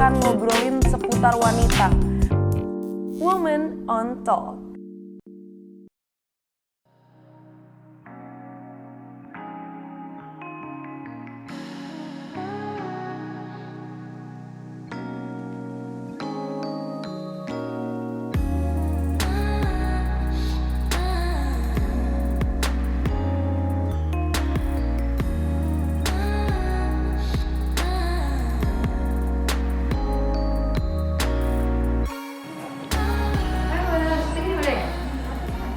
akan ngobrolin seputar wanita. Woman on Talk.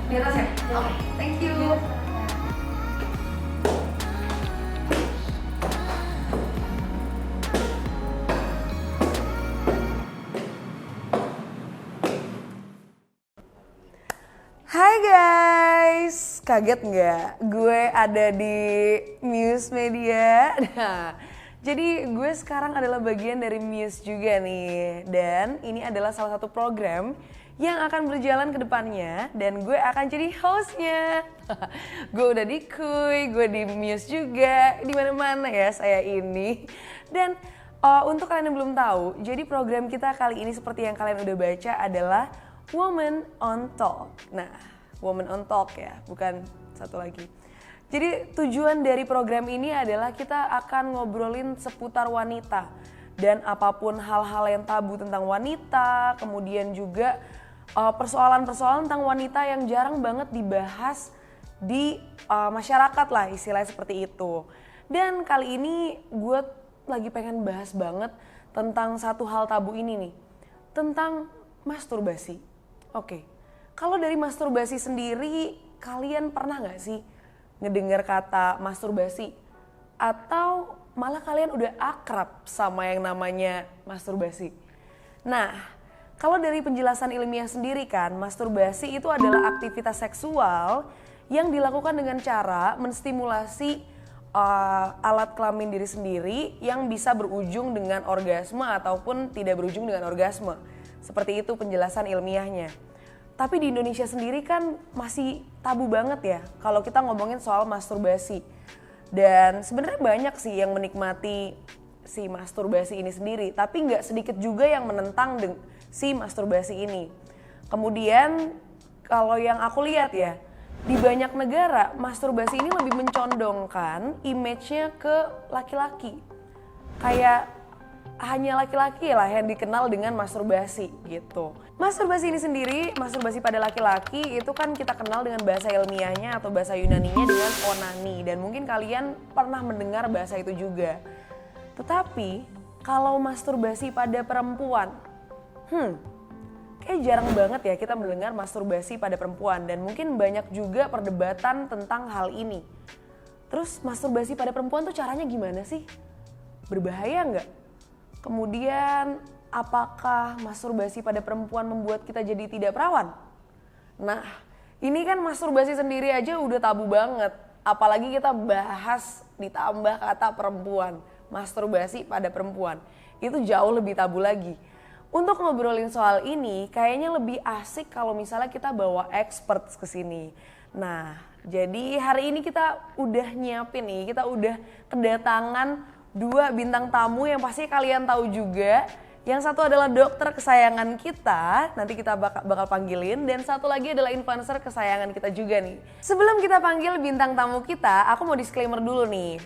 Di atas ya? Oke, thank you. Hai guys, kaget nggak? Gue ada di Muse Media. Nah, jadi gue sekarang adalah bagian dari Muse juga nih. Dan ini adalah salah satu program yang akan berjalan ke depannya. Dan gue akan jadi hostnya. Gue udah di Kuy, gue di Muse juga. Di mana-mana ya saya ini. Dan untuk kalian yang belum tahu, jadi program kita kali ini seperti yang kalian udah baca adalah Woman on Talk. Nah, Woman on Talk ya, bukan satu lagi. Jadi tujuan dari program ini adalah kita akan ngobrolin seputar wanita. Dan apapun hal-hal yang tabu tentang wanita, kemudian juga persoalan-persoalan tentang wanita yang jarang banget dibahas di masyarakat lah, istilahnya seperti itu. Dan kali ini gue lagi pengen bahas banget tentang satu hal tabu ini nih, tentang masturbasi. Oke, kalau dari masturbasi sendiri, kalian pernah gak sih ngedengar kata masturbasi? Atau malah kalian udah akrab sama yang namanya masturbasi? Nah, kalau dari penjelasan ilmiah sendiri kan, masturbasi itu adalah aktivitas seksual yang dilakukan dengan cara menstimulasi alat kelamin diri sendiri yang bisa berujung dengan orgasme ataupun tidak berujung dengan orgasme. Seperti itu penjelasan ilmiahnya. Tapi di Indonesia sendiri kan masih tabu banget ya kalau kita ngomongin soal masturbasi. Dan sebenarnya banyak sih yang menikmati si masturbasi ini sendiri, tapi nggak sedikit juga yang menentang si masturbasi ini. Kemudian kalau yang aku lihat ya, di banyak negara masturbasi ini lebih mencondongkan image-nya ke laki-laki. Kayak hanya laki-laki lah yang dikenal dengan masturbasi gitu. Masturbasi ini sendiri, masturbasi pada laki-laki itu kan kita kenal dengan bahasa ilmiahnya atau bahasa Yunaninya dengan onani. Dan mungkin kalian pernah mendengar bahasa itu juga. Tetapi kalau masturbasi pada perempuan, kayak jarang banget ya kita mendengar masturbasi pada perempuan. Dan mungkin banyak juga perdebatan tentang hal ini. Terus masturbasi pada perempuan tuh caranya gimana sih? Berbahaya nggak? Kemudian apakah masturbasi pada perempuan membuat kita jadi tidak perawan? Nah, ini kan masturbasi sendiri aja udah tabu banget. Apalagi kita bahas ditambah kata perempuan, masturbasi pada perempuan. Itu jauh lebih tabu lagi. Untuk ngobrolin soal ini, kayaknya lebih asik kalau misalnya kita bawa expert ke sini. Nah, jadi hari ini kita udah nyiapin nih, kita udah kedatangan 2 bintang tamu yang pasti kalian tahu juga. Yang satu adalah dokter kesayangan kita, nanti kita bakal panggilin. Dan satu lagi adalah influencer kesayangan kita juga nih. Sebelum kita panggil bintang tamu kita, aku mau disclaimer dulu nih.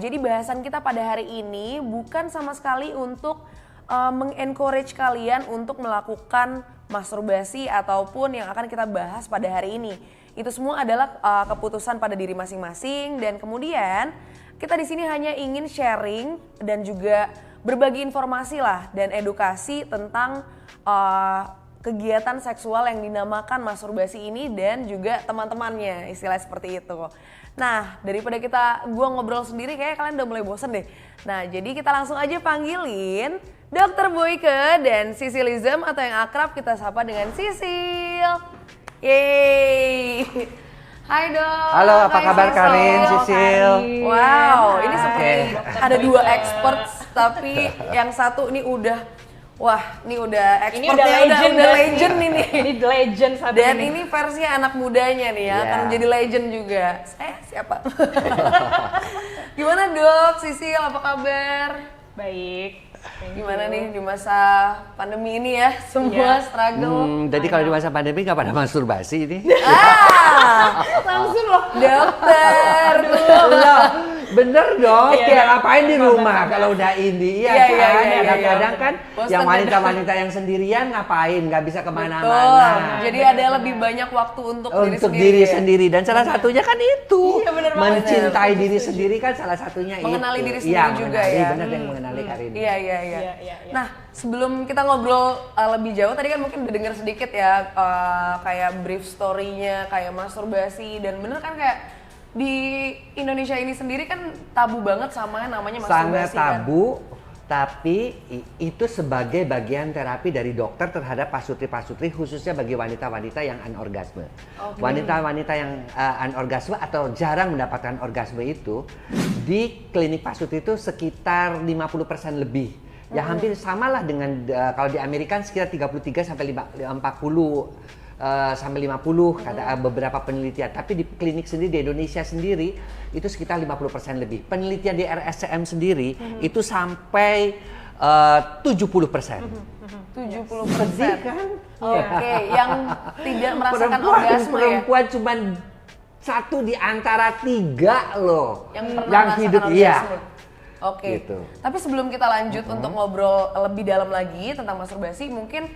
Jadi bahasan kita pada hari ini bukan sama sekali untuk mengencourage kalian untuk melakukan masturbasi ataupun yang akan kita bahas pada hari ini. Itu semua adalah keputusan pada diri masing-masing dan kemudian kita di sini hanya ingin sharing dan juga berbagi informasi lah dan edukasi tentang kegiatan seksual yang dinamakan masturbasi ini dan juga teman-temannya, istilah seperti itu. Nah, daripada gua ngobrol sendiri kayak kalian udah mulai bosen deh. Nah, jadi kita langsung aja panggilin Dr. Boyke dan Sisylism atau yang akrab kita sapa dengan Sisil. Yeay. Hai dok. Halo, apa kabar Karin, Sisil? Wow, ini seperti ada 2 experts tapi yang satu ini udah expertnya udah legend ini. Ini legend satu. Dan ini versi anak mudanya nih ya, akan menjadi legend juga. Saya siapa? Gimana dok, Sisil, apa kabar? Baik. Gimana nih di masa pandemi ini ya, semua struggle. Jadi kalau di masa pandemi nggak pada masturbasi ini? Langsung loh. Dokter. Loh, bener dong. Iya, Ya ngapain di rumah kalau udah ini? Iya Iya, kan? iya, iya, Kadang-kadang iya. kan Bosan yang kan? wanita-wanita yang sendirian ngapain? Nggak bisa Betul. kemana-mana. Jadi ada lebih banyak waktu untuk Diri ya? sendiri dan salah satunya kan itu Iya, bener banget. mencintai diri sendiri kan salah satunya Mengenali itu. diri sendiri juga mengenali, ya. bener yang mengenali Karin. Iya, iya, iya. Iya, iya, iya. Nah, sebelum kita ngobrol lebih jauh, tadi kan mungkin udah denger sedikit ya, kayak brief story-nya, kayak masturbasi, dan bener kan kayak di Indonesia ini sendiri kan tabu banget sama yang namanya Sangat masturbasi kan. tabu, tapi itu sebagai bagian terapi dari dokter terhadap pasutri-pasutri khususnya bagi wanita-wanita yang anorgasme. Wanita-wanita yang anorgasme atau jarang mendapatkan orgasme itu di klinik pasutri itu sekitar 50% lebih. Ya hampir samalah dengan kalau di Amerika sekitar 33 sampai 40 sampai 50 kata beberapa penelitian, tapi di klinik sendiri di Indonesia sendiri itu sekitar 50% lebih. Penelitian di RSCM sendiri itu sampai 70%. 70%. Sedih kan? Oke, yang tidak merasakan orgasme ya. Perempuan cuma 1 di antara 3 loh Yang pernah yang merasakan hidup orgasme. iya. Oke. Gitu. Tapi sebelum kita lanjut untuk ngobrol lebih dalam lagi tentang masturbasi, mungkin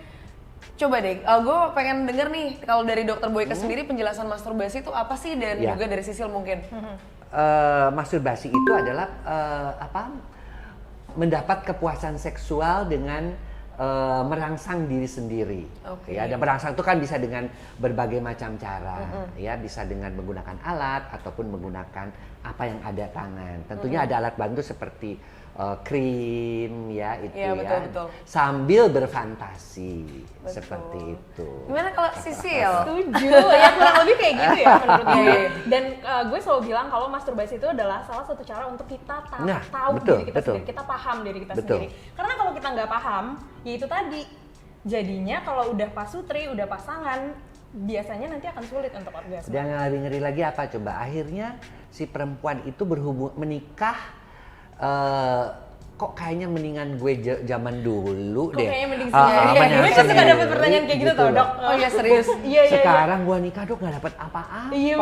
coba deh, gue pengen denger nih kalau dari Dokter Boyke sendiri penjelasan masturbasi itu apa sih, dan Ya. juga dari Sisil mungkin. Masturbasi itu adalah mendapat kepuasan seksual dengan merangsang diri sendiri. Oke. Ya, dan merangsang itu kan bisa dengan berbagai macam cara. Ya, bisa dengan menggunakan alat ataupun menggunakan apa yang ada tangan. Tentunya ada alat bantu seperti krim ya itu Iya, ya. betul. Sambil berfantasi Betul. seperti itu. Gimana kalau Sisil? Setuju, ya kurang lebih kayak gitu ya menurut gue. Iya. Dan gue selalu bilang kalau masturbasi itu adalah salah satu cara untuk kita Nah, tahu betul, diri kita betul. sendiri, kita paham diri kita Betul. sendiri. Karena kalau kita nggak paham, ya itu tadi. Jadinya kalau udah pasutri, udah pasangan, biasanya nanti akan sulit untuk orgasme. Dan yang lebih ngeri lagi apa coba? Akhirnya si perempuan itu menikah kok kayaknya mendingan gue zaman dulu Kok deh. kayaknya mending sendiri. Gue mendingan juga suka sendiri. dapet pertanyaan kayak gitu tau, loh. Dok. Oh iya, serius? Iya. Sekarang gue nikah dok nggak dapet apa-apa. Iya.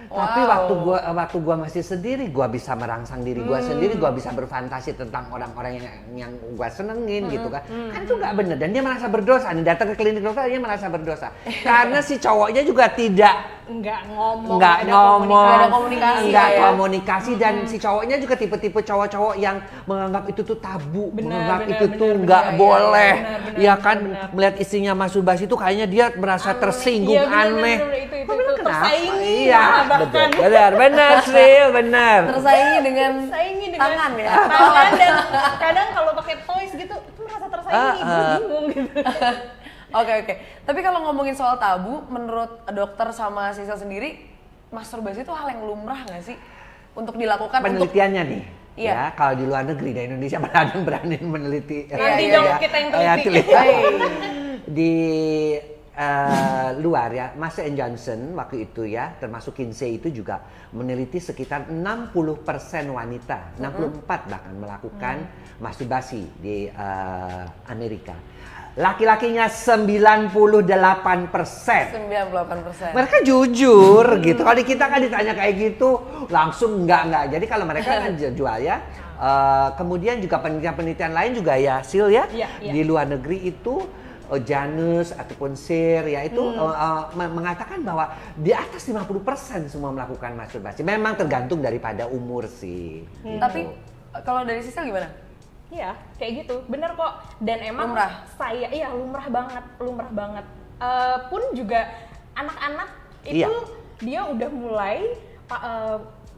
Tapi Wow. waktu gua masih sendiri, gua bisa merangsang diri gua sendiri, gua bisa berfantasi tentang orang-orang yang gua senengin gitu kan. Kan itu nggak bener, dan dia merasa berdosa. Nih datang ke klinik dokter dia merasa berdosa. Karena si cowoknya juga tidak Nggak ngomong, nggak ngomong, nggak ada komunikasi nggak ya. komunikasi, dan si cowoknya juga tipe-tipe cowok-cowok yang menganggap itu tuh tabu, menganggap benar, itu tuh benar, nggak benar, boleh, benar, ya kan benar. melihat istrinya masturbasi itu kayaknya dia merasa tersinggung, Iya, benar, aneh. benar, itu Kenapa? tersaingi, Iya, bahkan. benar, Sril, benar. Tersaingi dengan Tersaingi dengan tangan ya. tangan, dan kadang kalau pakai toys gitu itu merasa tersaingi, gue bingung gitu. Oke. Tapi kalau ngomongin soal tabu, menurut dokter sama Sisil sendiri, masturbasi itu hal yang lumrah nggak sih untuk dilakukan? Penelitiannya nih, Iya. ya kalau di luar negeri, di Indonesia mana ada yang berani meneliti. Nanti iya, dong iya. kita yang Ya, teliti. di luar ya, Master Johnson waktu itu ya, termasuk Kinsey itu juga meneliti sekitar 60% wanita, 64 bahkan melakukan masturbasi di Amerika. Laki-lakinya 98%. 98%. Mereka jujur gitu. Kalau di kita kan ditanya kayak gitu, langsung enggak. Jadi kalau mereka kan jual ya. Kemudian juga penelitian-penelitian lain juga ya, Sil ya. Iya. Di luar negeri itu Janus ataupun Sir ya itu mengatakan bahwa di atas 50% semua melakukan masturbasi. Memang tergantung daripada umur sih. Tapi kalau dari Sisil gimana? Iya, kayak gitu, bener kok. Dan emang Lumrah? iya lumrah banget. Pun juga anak-anak itu Iya. dia udah mulai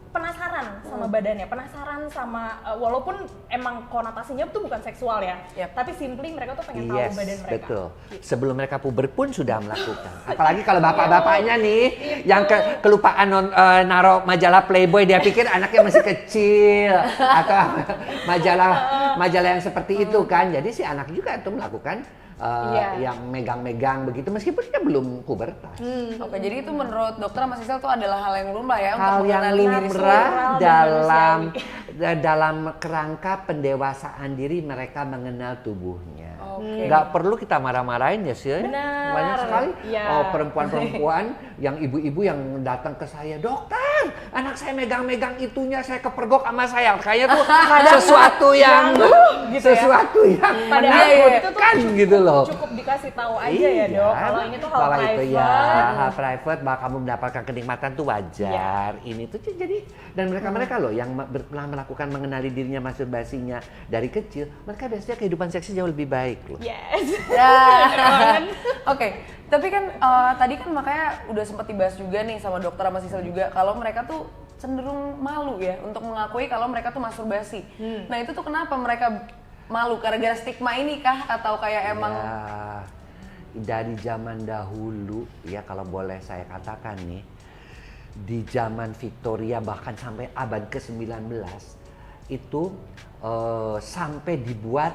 penasaran sama badannya, penasaran sama walaupun emang konotasinya tuh bukan seksual ya, Yap. tapi simply mereka tuh pengen tahu Yes, badan mereka. betul. Sebelum mereka puber pun sudah melakukan. Apalagi kalau bapak-bapaknya nih yang kelupaan naruh majalah Playboy, dia pikir anaknya masih kecil atau majalah yang seperti itu kan. Jadi si anak juga tuh melakukan yang megang-megang begitu meskipun dia belum pubertas. Oke, jadi itu menurut dokter sama Sisil itu adalah hal yang lumrah ya untuk Hal yang mengenali diri lumrah sendiri. dalam dalam kerangka pendewasaan diri mereka mengenal tubuhnya. Oke. Nggak perlu kita marah-marahin ya sih. Benar. Banyak sekali Iya. perempuan-perempuan yang ibu-ibu yang datang ke saya, dokter, anak saya megang-megang itunya, saya kepergok sama saya. Kayaknya tuh sesuatu yang gitu ya. sesuatu yang Padahal itu tuh menakutkan gitu loh. Cukup dikasih tahu aja ya dok. Kalau ini tuh hal Kalau private. itu ya hal private, bahwa kamu mendapatkan kenikmatan tuh wajar. Ini tuh jadi, dan mereka loh yang pernah melakukan mengenali dirinya masturbasinya dari kecil, mereka biasanya kehidupan seksi jauh lebih baik loh. Yes. Ya. Oke, tapi kan tadi kan makanya udah sempat dibahas juga nih sama dokter sama Sisel juga kalau mereka tuh cenderung malu ya untuk mengakui kalau mereka tuh masturbasi. Nah itu tuh kenapa mereka malu? Gara-gara stigma ini kah? Atau kayak emang Ya, dari zaman dahulu ya, kalau boleh saya katakan nih, di zaman Victoria bahkan sampai abad ke-19 itu sampai dibuat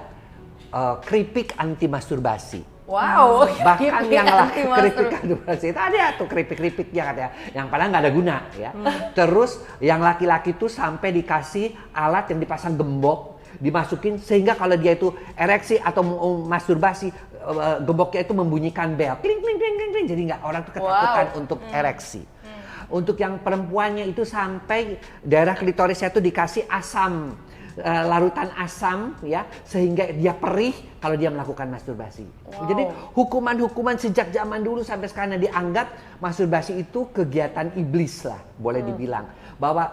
keripik anti masturbasi. wow, Bahkan yang anti keripik masturbasi. masturbasi itu ada tuh keripik-keripiknya katanya, yang padahal nggak ada guna ya. Terus yang laki-laki tuh sampai dikasih alat yang dipasang gembok, dimasukin sehingga kalau dia itu ereksi atau masturbasi, gemboknya itu membunyikan bel, kling kling kling kling, kling. Jadi nggak, orang tuh ketakutan untuk ereksi. Untuk yang perempuannya itu sampai daerah klitorisnya itu dikasih asam, larutan asam ya, sehingga dia perih kalau dia melakukan masturbasi. Jadi hukuman-hukuman sejak zaman dulu sampai sekarang dianggap masturbasi itu kegiatan iblis lah, boleh dibilang, bahwa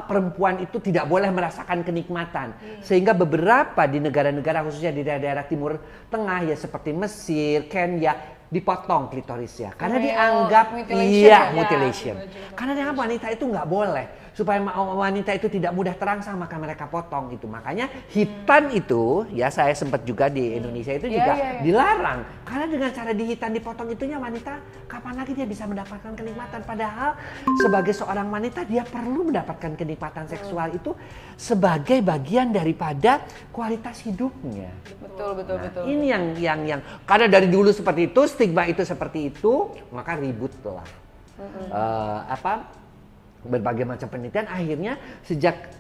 perempuan itu tidak boleh merasakan kenikmatan. Sehingga beberapa di negara-negara khususnya di daerah-daerah Timur Tengah ya seperti Mesir, Kenya, dipotong klitorisnya karena dianggap mutilation. Karena dianggap wanita itu nggak boleh, supaya wanita itu tidak mudah terangsang, maka mereka potong itu. Makanya hitan itu ya, saya sempat juga di Indonesia itu juga dilarang, karena dengan cara dihitan dipotong itunya wanita kapan lagi dia bisa mendapatkan kenikmatan, padahal sebagai seorang wanita dia perlu mendapatkan kenikmatan seksual itu sebagai bagian daripada kualitas hidupnya. Betul. Ini yang karena dari dulu seperti itu, stigma itu seperti itu, maka ribut lah. Berbagai macam penelitian akhirnya sejak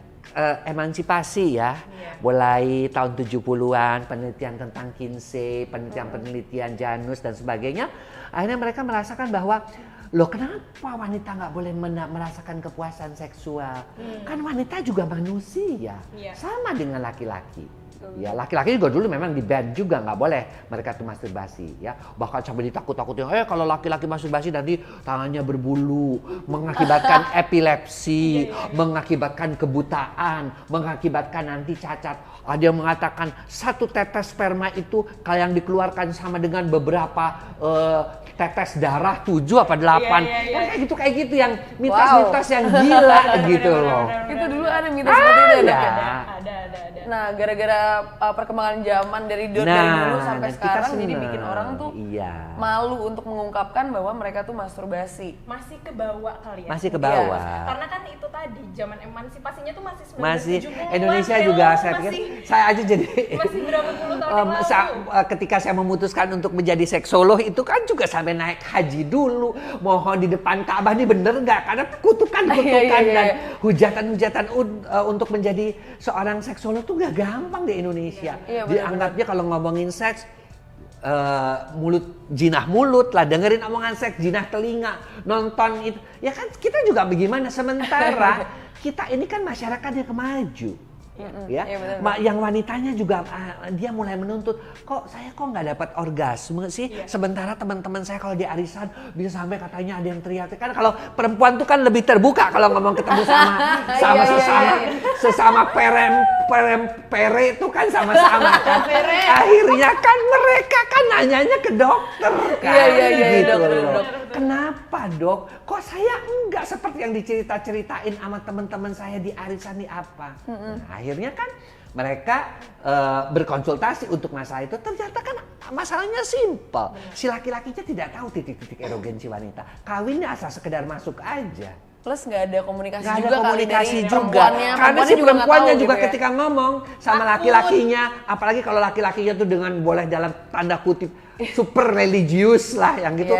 emansipasi ya, mulai tahun 70-an, penelitian tentang Kinsey, penelitian Janus dan sebagainya, akhirnya mereka merasakan bahwa loh, kenapa wanita nggak boleh merasakan kepuasan seksual? Kan wanita juga manusia, sama dengan laki-laki. Ya, laki-laki juga dulu memang di-ban juga, nggak boleh mereka tuh masturbasi ya. Bahkan sampai ditakut-takutin, kalau laki-laki masturbasi nanti tangannya berbulu, mengakibatkan epilepsi, mengakibatkan kebutaan, mengakibatkan nanti cacat. Ada yang mengatakan satu tetes sperma itu kayak yang dikeluarkan sama dengan beberapa tetes darah 7 apa 8. Kayak gitu yang mitos-mitos yang gila gitu loh. Itu dulu ada mitos seperti itu ya? Ada. Nah, gara-gara perkembangan zaman dari dulu sampai sekarang, jadi bikin orang tuh malu untuk mengungkapkan bahwa mereka tuh masturbasi. Masih ke bawah kali ya? Masih ke bawah. Karena kan itu tadi, zaman emansipasinya tuh masih 1970-an. Indonesia juga saya pikir, saya aja jadi masih berapa puluh tahun yang lalu. Ketika saya memutuskan untuk menjadi seksolog itu kan juga sampai naik haji dulu, mohon di depan Ka'bah nih bener nggak, karena kutukan dan hujatan untuk menjadi seorang seksolog tuh nggak gampang di Indonesia. Dianggapnya kalau ngomongin seks, jinah mulut lah, dengerin omongan seks, jinah telinga, nonton itu, ya kan kita juga bagaimana, sementara kita ini kan masyarakat yang maju. Yang wanitanya juga dia mulai menuntut, saya nggak dapat orgasme sih, sementara teman-teman saya kalau di arisan bisa sampai katanya ada yang teriak. Kan kalau perempuan tuh kan lebih terbuka kalau ngomong ketemu sesama pere itu kan sama-sama kan. Akhirnya kan mereka kan nanyanya ke dokter kan. Gitu loh. Kenapa dok? Kok saya enggak seperti yang dicerita-ceritain sama teman-teman saya di arisan nih apa? Akhirnya kan mereka berkonsultasi untuk masalah itu, ternyata kan masalahnya simpel. Si laki-lakinya tidak tahu titik-titik erogensi wanita. Kawinnya asal sekedar masuk aja. Plus nggak ada komunikasi Nggak juga ada komunikasi kali dari juga. Karena si perempuannya juga ketika ngomong sama laki-lakinya, apalagi kalau laki-lakinya tuh dengan boleh dalam tanda kutip super religius lah yang gitu.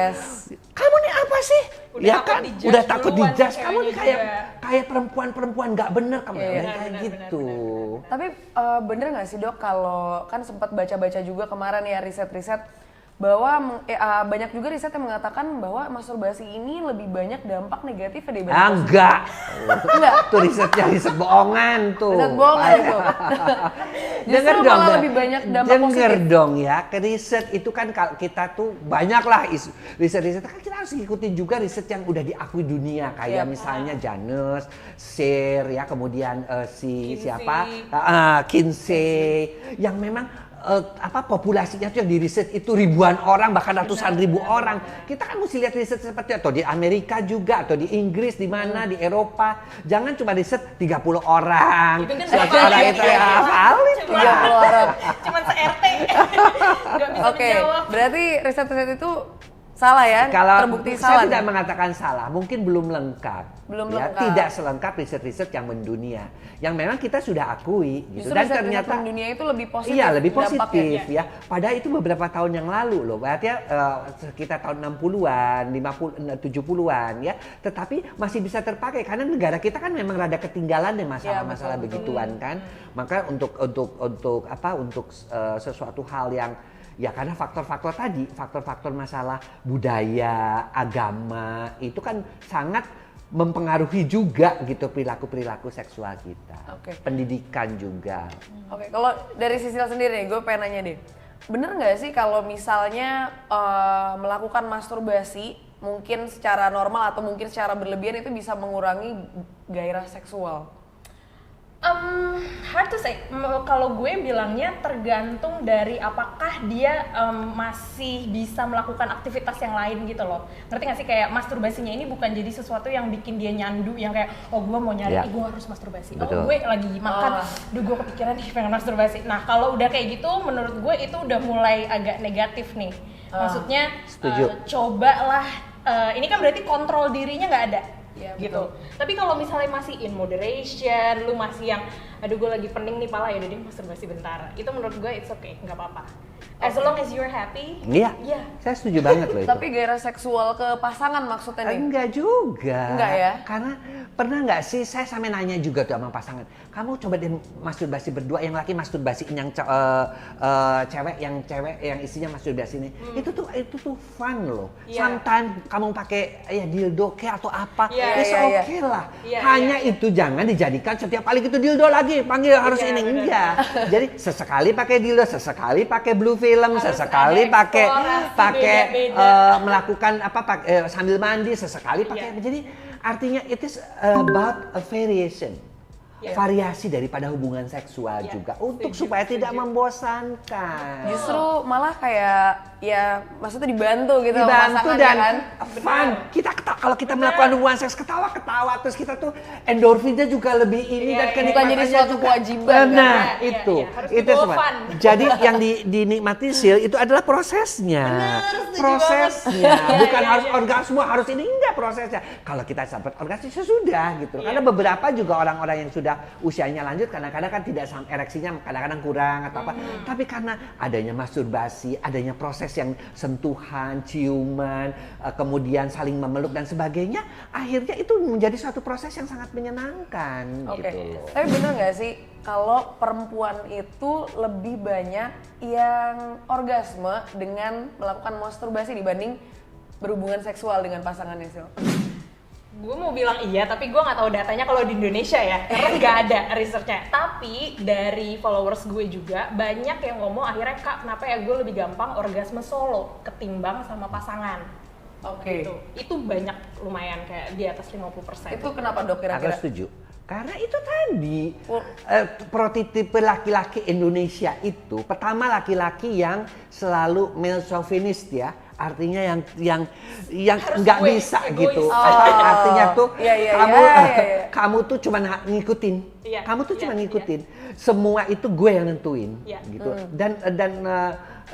Kamu nih apa sih? Ya kan, dijudge udah takut duluan dijudge. si Kamu nih ceweknya kayak perempuan-perempuan nggak bener kamu Iya, kayak gitu. Tapi bener nggak sih dok kalau kan sempat baca-baca juga kemarin ya riset-riset bahwa banyak juga riset yang mengatakan bahwa masturbasi ini lebih banyak dampak negatif dibanding positif. Enggak. Enggak. Tuh riset bohongan tuh. Riset bohongan itu. Justru malah lebih banyak dampak Denger positif. dong ya, ke riset itu kan kalau kita tuh banyak lah riset-riset kan kita harus ngikutin juga riset yang udah diakui dunia kayak Yep. misalnya Janus, Share ya, kemudian si Kinsey. siapa Kinsey yang memang populasinya tuh yang di riset itu ribuan orang bahkan ratusan ribu orang. Kita kan mesti lihat riset seperti atau di Amerika juga atau di Inggris di mana di Eropa. Jangan cuma riset 30 orang. Itu kan Suatu orang itu ya valid Cuma- lah. 30 orang. Cuman se-RT. Nggak bisa Oke, menjawab. berarti riset-riset itu salah ya? Kalau Terbukti saya salah. tidak nih? mengatakan salah, mungkin belum lengkap. Belum ya, lengkap. Tidak selengkap riset-riset yang mendunia. Yang memang kita sudah akui gitu. Justru Dan riset-riset ternyata dunia itu lebih positif. iya, lebih dampaknya. positif ya. Padahal itu beberapa tahun yang lalu loh. Berarti sekitar tahun 60-an, 50 70-an ya. Tetapi masih bisa terpakai karena negara kita kan memang rada ketinggalan deh masalah-masalah Iya, betul, begituan kan. Maka untuk sesuatu hal yang ya karena faktor-faktor tadi, faktor-faktor masalah budaya, agama itu kan sangat mempengaruhi juga gitu perilaku-perilaku seksual kita. Oke. Pendidikan juga. Oke, kalau dari Sisil sendiri nih, gue pengen nanya deh. Bener nggak sih kalau misalnya melakukan masturbasi mungkin secara normal atau mungkin secara berlebihan itu bisa mengurangi gairah seksual? Hard to say. Kalau gue bilangnya tergantung dari apakah dia masih bisa melakukan aktivitas yang lain gitu loh. Ngerti gak sih, kayak masturbasinya ini bukan jadi sesuatu yang bikin dia nyandu yang kayak oh gue mau nyari, Ya. gue harus masturbasi. Betul. Oh gue lagi makan, duh gue kepikiran nih pengen masturbasi. Nah kalau udah kayak gitu menurut gue itu udah mulai agak negatif nih. Maksudnya Setuju. cobalah, ini kan berarti kontrol dirinya nggak ada. Iya, Gitu. Tapi kalau misalnya masih in moderation, lu masih yang aduh gue lagi pening nih pala, ya udah deh masturbasi bentar. Itu menurut gue it's okay, nggak apa-apa. As long as you're happy. Iya, Iya. saya setuju banget loh itu. Tapi gairah seksual ke pasangan maksudnya nih? Enggak juga. Enggak ya? Karena pernah nggak sih saya sampai nanya juga tuh sama pasangan, kamu coba deh masturbasi berdua, yang laki masturbasiin yang cewek yang isinya masturbasi ini. Itu tuh fun loh. Iya. Sometimes kamu pakai ya dildo kayak atau apa, Iya, it's iya, iya. okay lah. Iya, Hanya iya. itu jangan dijadikan setiap kali gitu dildo lagi, panggil harus Iya, ini benar. enggak. Jadi sesekali pakai dildo, sesekali pakai blue film, Harus sesekali ada pakai eksplorasi beda-beda. melakukan sambil mandi, sesekali pakai. Iya. Jadi artinya it is about a variation. Iya. Variasi daripada hubungan seksual Iya, juga untuk setuju, supaya tidak setuju. membosankan. Justru malah kayak ya maksudnya dibantu gitu sama Dibantu pasangan dan ya kan? fun. Kita kalau kita melakukan hubungan seks ketawa-ketawa terus kita tuh endorfinnya juga lebih ini Iya, dan iya. Bukan kenikmatannya jadi suatu juga. kewajiban, Nah, kan? Iya, itu. iya, harus Itu dibawa semua. fun. Jadi yang dinikmati Sil itu adalah prosesnya. setuju Prosesnya. banget. Bukan Iya, harus iya. orgasme, harus ini enggak prosesnya. Kalau kita dapat orgasme sudah gitu. Karena Iya. beberapa juga orang-orang yang sudah usianya lanjut kadang-kadang kan tidak ereksinya kadang-kadang kurang atau apa. Tapi karena adanya masturbasi, adanya proses yang sentuhan, ciuman, kemudian saling memeluk dan sebagainya, akhirnya itu menjadi suatu proses yang sangat menyenangkan Oke, gitu loh. tapi bener nggak sih kalau perempuan itu lebih banyak yang orgasme dengan melakukan masturbasi dibanding berhubungan seksual dengan pasangannya Sil? Gue mau bilang iya, tapi gue nggak tahu datanya kalau di Indonesia ya, karena nggak ada researchnya. Tapi dari followers gue juga banyak yang ngomong akhirnya kak, kenapa ya gue lebih gampang orgasme solo ketimbang sama pasangan. Oke. Gitu. Itu banyak lumayan kayak di atas 50%. Itu kenapa dok Aku kira-kira? setuju. Karena itu tadi Oh. prototipe laki-laki Indonesia itu pertama laki-laki yang selalu male chauvinist ya. Artinya yang Harus nggak gue, bisa egois. gitu. Oh. Artinya tuh Iya, iya, kamu iya, iya. kamu tuh cuma ngikutin. Iya, Kamu tuh iya, cuma iya. ngikutin. Semua itu gue yang nentuin Iya. gitu. Dan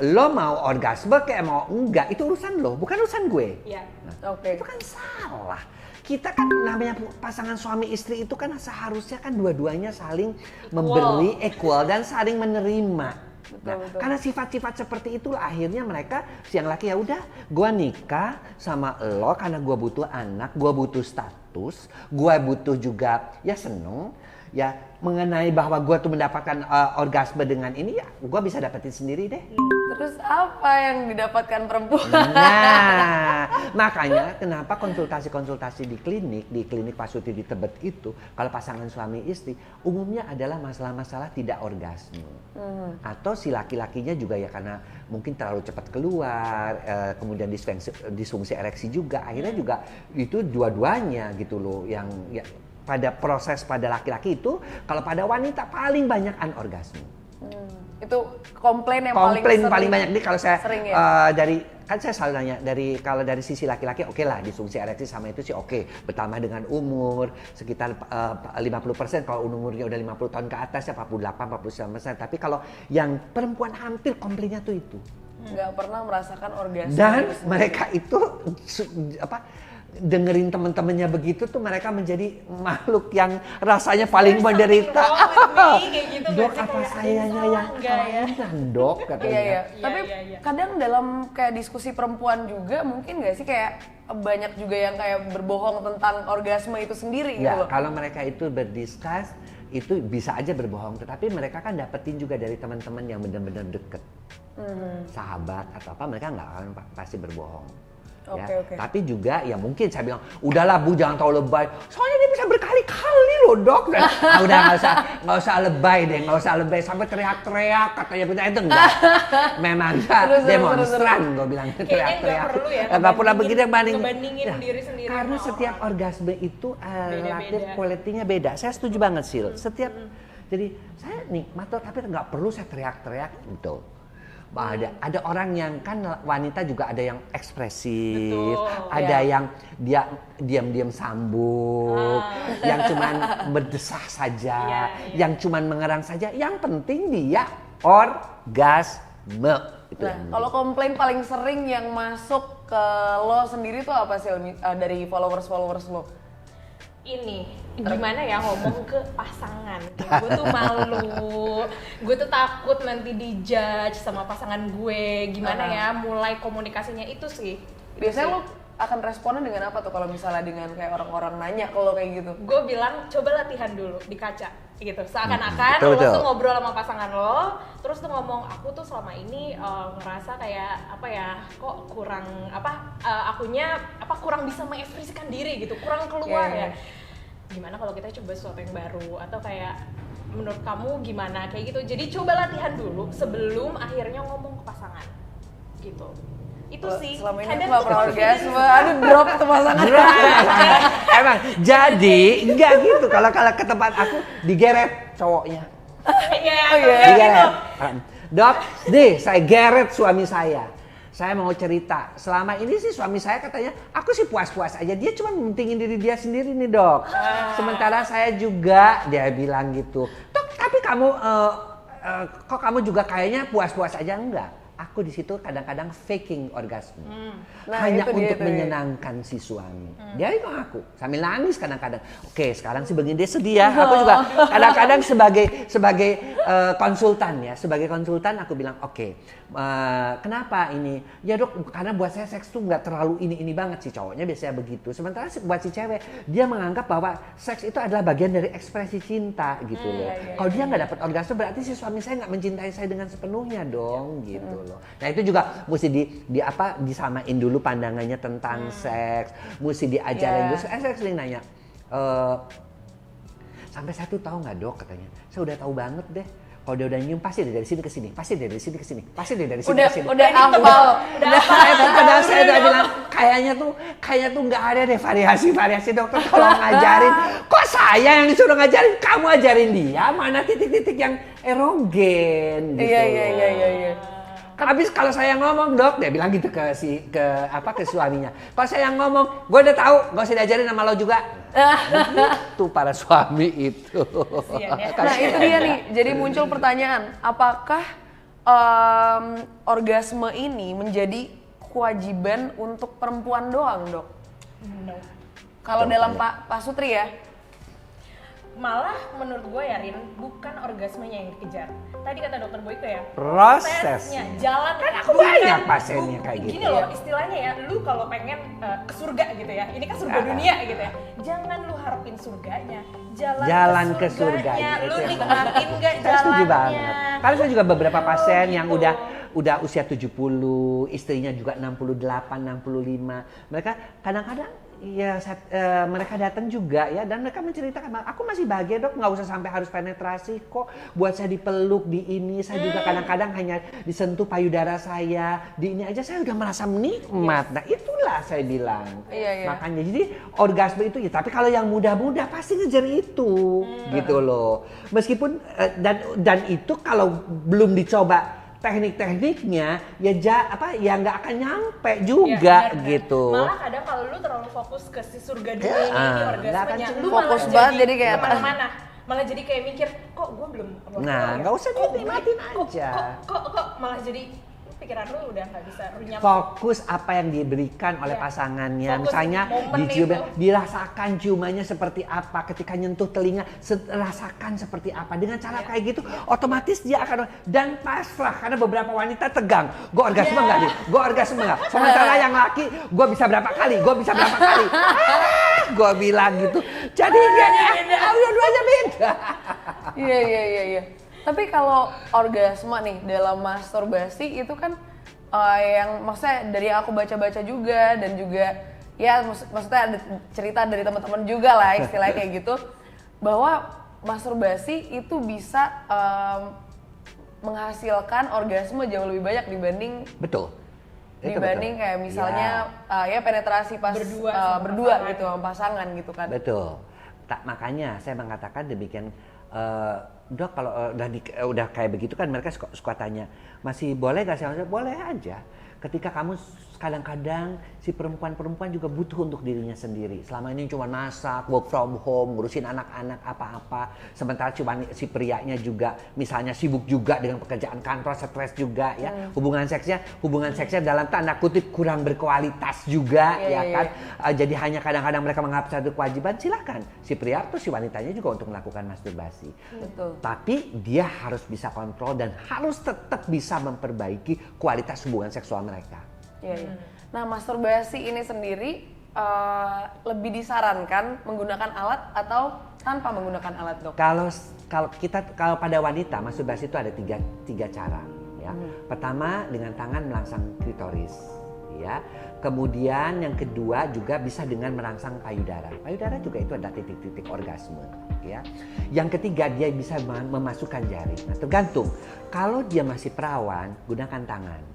lo mau orgasme kayak mau enggak itu urusan lo, bukan urusan gue. Iya. Oke. Itu kan salah. Kita kan namanya pasangan suami istri itu kan seharusnya kan dua-duanya saling memberi equal dan saling menerima. Betul. Karena sifat-sifat seperti itulah akhirnya mereka si yang laki ya udah, gua nikah sama lo karena gua butuh anak, gua butuh status, gua butuh juga ya seneng, ya mengenai bahwa gua tuh mendapatkan orgasme dengan ini ya gua bisa dapetin sendiri deh. Terus apa yang didapatkan perempuan? Nah, makanya kenapa konsultasi-konsultasi di klinik Pak Sutri di Tebet itu, kalau pasangan suami istri, umumnya adalah masalah-masalah tidak orgasme. Atau si laki-lakinya juga ya karena mungkin terlalu cepat keluar, kemudian disfungsi ereksi juga, akhirnya juga itu dua-duanya gitu loh, yang ya, pada proses pada laki-laki itu, kalau pada wanita paling banyak anorgasme. Itu komplain yang Komplain paling paling banyak nih kalau saya sering ya? dari kan saya selalu nanya kalau dari sisi laki-laki oke lah disfungsi ereksi sama itu sih oke, bertambah dengan umur sekitar 50%, kalau umurnya udah 50 tahun ke atas ya 48-49%, tapi kalau yang perempuan hampir komplainnya tuh itu nggak pernah merasakan orgasme dan itu sendiri. mereka itu dengerin teman-temannya begitu tuh mereka menjadi makhluk yang rasanya paling menderita. Gitu, Dok, apa sayanya yang kelainan, Dok? Katanya. Iya. Tapi Iya. kadang dalam kayak diskusi perempuan juga mungkin nggak sih kayak banyak juga yang kayak berbohong tentang orgasme itu sendiri gitu Ya, loh. kalau mereka itu berdiskus itu bisa aja berbohong, tetapi mereka kan dapetin juga dari teman-teman yang benar-benar deket, sahabat atau apa, mereka nggak akan pasti berbohong. Ya. Oke. Tapi juga ya mungkin saya bilang, udahlah Bu jangan terlalu lebay, soalnya dia bisa berkali-kali loh Dok. Udah nggak usah lebay deh, nggak usah lebay sampai teriak-teriak katanya begitu, itu enggak. Memang demonstran gue bilang teriak-teriak. Nggak perlu ya, Nggak perlu begitu ngebandingin diri sendiri karena sama setiap orang. orgasme itu relatif Beda-beda. quality-nya beda. Saya setuju banget Sil. Jadi saya nikmat tuh, tapi nggak perlu saya teriak-teriak betul. Ada orang yang kan wanita juga ada yang ekspresif, Betul, ada yang dia diam-diam sambung, yang cuman berdesah saja, yang cuman mengerang saja. Yang penting dia orgasme. Itu Nah, yang kalau komplain paling sering yang masuk ke lo sendiri tuh apa sih dari followers lo? Ini gimana ya ngomong ke pasangan, gue tuh malu, gue tuh takut nanti dijudge sama pasangan gue, gimana ya mulai komunikasinya itu sih. Biasanya lo akan responnya dengan apa tuh kalau misalnya dengan kayak orang-orang nanya kalau kayak gitu? Gue bilang coba latihan dulu di kaca gitu, seakan-akan betul. lo tuh ngobrol sama pasangan lo, terus tuh ngomong aku tuh selama ini ngerasa kayak apa ya, kok kurang akunya kurang bisa mengekspresikan diri gitu, kurang keluar ya. Gimana kalau kita coba sesuatu yang baru, atau kayak menurut kamu gimana kayak gitu. Jadi coba latihan dulu sebelum akhirnya ngomong ke pasangan gitu. Itu sih Selama ini kadang aku gak tuh pernah orgasme, aduh drop tuh pasangan. Emang jadi enggak gitu, kalau ke tempat aku digeret cowoknya. Digeret. Dok, saya geret suami saya. Saya mau cerita, selama ini sih suami saya katanya, aku sih puas-puas aja, dia cuma mentingin diri dia sendiri nih Dok. Sementara saya juga, dia bilang gitu, Dok tapi kamu, kok kamu juga kayaknya puas-puas aja? Enggak. Aku di situ kadang-kadang faking orgasme, hanya untuk menyenangkan si suami. Dia itu aku sambil nangis kadang-kadang. Oke, sekarang sih begini dia sedih ya. Aku juga kadang-kadang sebagai konsultan ya, sebagai konsultan aku bilang oke, kenapa ini? Ya Dok, karena buat saya seks tuh nggak terlalu ini banget sih, cowoknya biasanya begitu. Sementara buat si cewek dia menganggap bahwa seks itu adalah bagian dari ekspresi cinta gitu loh. Kalau dia nggak dapat orgasme berarti si suami saya nggak mencintai saya dengan sepenuhnya dong gitu loh. Nah itu juga mesti disamain dulu pandangannya tentang seks, mesti diajarin dulu. Saya sering nanya, sampai saya tuh tahu nggak Dok katanya, saya udah tahu banget deh. Kalau dia udah nyium pasti dari sini ke sini, pasti dari sini ke sini, pasti dari sini ke sini. Udah hafal. Padahal saya udah bilang kayaknya tuh nggak ada deh variasi dokter tolong ngajarin. Kok saya yang disuruh ngajarin, kamu ajarin dia mana titik-titik yang erogen gitu. Iya. Habis kalau saya ngomong Dok, dia bilang gitu ke suaminya. Kalau saya yang ngomong, gue udah tahu, gak usah diajarin sama lo juga. Itu para suami itu. Nah itu dia nih, jadi muncul pertanyaan, apakah orgasme ini menjadi kewajiban untuk perempuan doang Dok? No. Kalau dalam Pak Sutri ya? Malah menurut gue ya Rin, bukan orgasmenya yang dikejar. Tadi kata dokter Boyko ya, Prosesnya. jalan. Kan aku banyak pasiennya kayak gitu. Gini loh, istilahnya ya, lu kalau pengen ke surga gitu ya, ini kan surga dunia gitu ya. Jangan lu harapin surganya, jalan ke surganya. Lu itu yang nikmatin gak Saya setuju banget. jalannya? Karena saya juga beberapa pasien yang gitu. udah usia 70, istrinya juga 68, 65. Mereka kadang-kadang ya mereka datang juga ya, dan mereka menceritakan, aku masih bahagia dok, nggak usah sampai harus penetrasi kok, buat saya dipeluk di ini, saya juga kadang-kadang hanya disentuh payudara saya, di ini aja saya udah merasa menikmat. Nah itulah saya bilang. Iya. Makanya jadi orgasme itu ya, tapi kalau yang muda-muda pasti ngejar itu gitu loh. Meskipun dan itu kalau belum dicoba teknik-tekniknya ya nggak akan nyampe juga benar. gitu. Malah kadang kalau lu terlalu fokus ke si surga dunia ini, di nggak orgasmenya, akan lu fokus malah banget jadi kayak kemana-mana. Malah jadi kayak mikir, kok gue belum Nah, nggak usah dinikmatin aja. Kok malah jadi pikiran lu udah nggak bisa runyam. Fokus apa yang diberikan oleh Iya. pasangannya. Fokus Misalnya momen dicium, itu. dirasakan ciumannya seperti apa, ketika nyentuh telinga rasakan seperti apa. Dengan cara kayak gitu, otomatis dia akan, dan pasrah, karena beberapa wanita tegang. Gue orgasme nggak nih? Gue orgasme nggak? Sementara yang laki, gue bisa berapa kali? Gue bisa berapa kali? Gue bilang gitu. Jadi dua-duanya beda. Iya. Tapi kalau orgasme nih dalam masturbasi itu kan yang maksudnya dari yang aku baca-baca juga, dan juga ya maksudnya ada cerita dari teman-teman juga lah istilahnya kayak gitu, bahwa masturbasi itu bisa menghasilkan orgasme jauh lebih banyak dibanding Betul. Itu dibanding betul. kayak misalnya ya penetrasi pas berdua gitu sama pasangan gitu kan. Betul. Makanya saya mengatakan demikian, dok kalau udah kayak begitu kan mereka suka tanya, masih boleh gak sih? Boleh aja. Ketika kamu kadang-kadang si perempuan juga butuh untuk dirinya sendiri. Selama ini cuma masak, work from home, ngurusin anak-anak apa-apa. Sementara cuma si prianya juga misalnya sibuk juga dengan pekerjaan kantor, stres juga ya. Hubungan seksnya dalam tanda kutip kurang berkualitas juga kan. Jadi hanya kadang-kadang mereka menganggap satu kewajiban, silakan. Si pria atau si wanitanya juga untuk melakukan masturbasi. Betul. Tapi dia harus bisa kontrol dan harus tetap bisa memperbaiki kualitas hubungan seksual mereka. Iya. Nah, masturbasi ini sendiri lebih disarankan menggunakan alat atau tanpa menggunakan alat, dok? Kalau pada wanita masturbasi itu ada tiga cara ya. Pertama dengan tangan merangsang klitoris ya. Kemudian yang kedua juga bisa dengan merangsang payudara. Payudara juga itu ada titik-titik orgasme ya. Yang ketiga dia bisa memasukkan jari. Nah, tergantung. Kalau dia masih perawan, gunakan tangan.